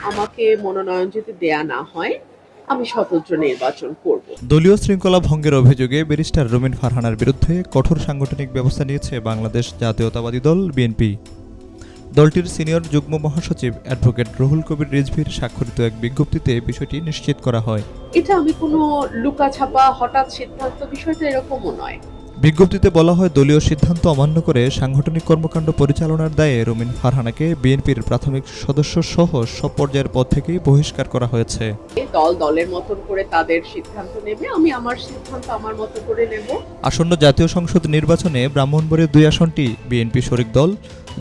আমাকে মনোনয়ন যদি দেয়া না হয়, আমি স্বতন্ত্র নির্বাচন করব। দলীয় শৃঙ্খলা ভঙ্গের অভিযোগে ব্যারিস্টার রুমিন ফারহানার বিরুদ্ধে কঠোর সাংগঠনিক ব্যবস্থা নিয়েছে বাংলাদেশ জাতীয়তাবাদী দল বিএনপি। দলটির সিনিয়র যুগ্ম মহাসচিব অ্যাডভোকেট রুহুল কবির রিজভীর স্বাক্ষরিত এক বিজ্ঞপ্তিতে বিষয়টি নিশ্চিত করা হয়। এটা আমি কোনো লুকাছাপা হঠাৎ সিদ্ধান্ত, বিষয়টা এরকমও নয়। বিজ্ঞপ্তিতে বলা হয়, দলীয় সিদ্ধান্ত অমান্য করে সাংগঠনিক কর্মকাণ্ড পরিচালনার দায়ে রুমিন ফারহানাকে বিএনপির প্রাথমিক সদস্য সহ সব পর্যায়ের পদ থেকেই বহিষ্কার করা হয়েছে। দল দলের মতন করে তাদের সিদ্ধান্ত নেবে, আমি আমার সিদ্ধান্ত আমার মতো করে নেব। আসন্ন জাতীয় সংসদ নির্বাচনে ব্রাহ্মণবাড়িয়ার 2 আসনটি বিএনপি শরিক দল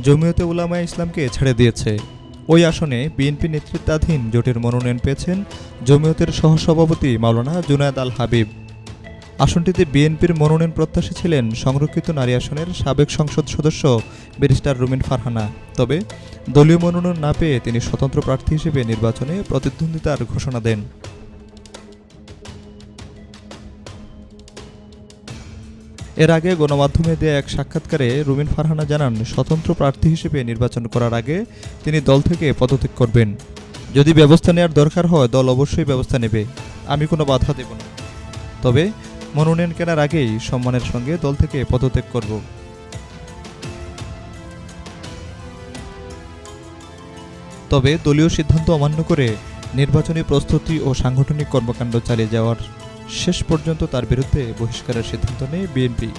জমিয়তে উলামায়ে ইসলামকে ছেড়ে দিয়েছে। ওই আসনে বিএনপি নেতৃত্বাধীন জোটের মনোনয়ন পেয়েছেন জমিয়তের সহসভাপতি মাওলানা জুনায়েদ আল হাবিব। আসনটিতে বিএনপির মনোনয়ন প্রত্যাশী ছিলেন সংরক্ষিত নারী আসনের সাবেক সংসদ সদস্য ব্যারিস্টার রুমিন ফারহানা। তবে দলীয় মনোনয়ন না পেয়ে তিনি স্বতন্ত্র প্রার্থী হিসেবে নির্বাচনে প্রতিদ্বন্দ্বিতার ঘোষণা দেন। এর আগে গণমাধ্যমে দেয়া এক সাক্ষাৎকারে রুমিন ফারহানা জানান, স্বতন্ত্র প্রার্থী হিসেবে নির্বাচন করার আগে তিনি দল থেকে পদত্যাগ করবেন। যদি ব্যবস্থা নেওয়ার দরকার হয়, দল অবশ্যই ব্যবস্থা নেবে, আমি কোনো বাধা দেব না। তবে মনোনয়ন কেনার আগেই সম্মানের সঙ্গে দল থেকে পদত্যাগ করব। তবে দলীয় সিদ্ধান্ত অমান্য করে নির্বাচনী প্রস্তুতি ও সাংগঠনিক কর্মকাণ্ড চালিয়ে যাওয়ার শেষ পর্যন্ত তার বিরুদ্ধে বহিষ্কারের সিদ্ধান্ত নেয় বিএনপি।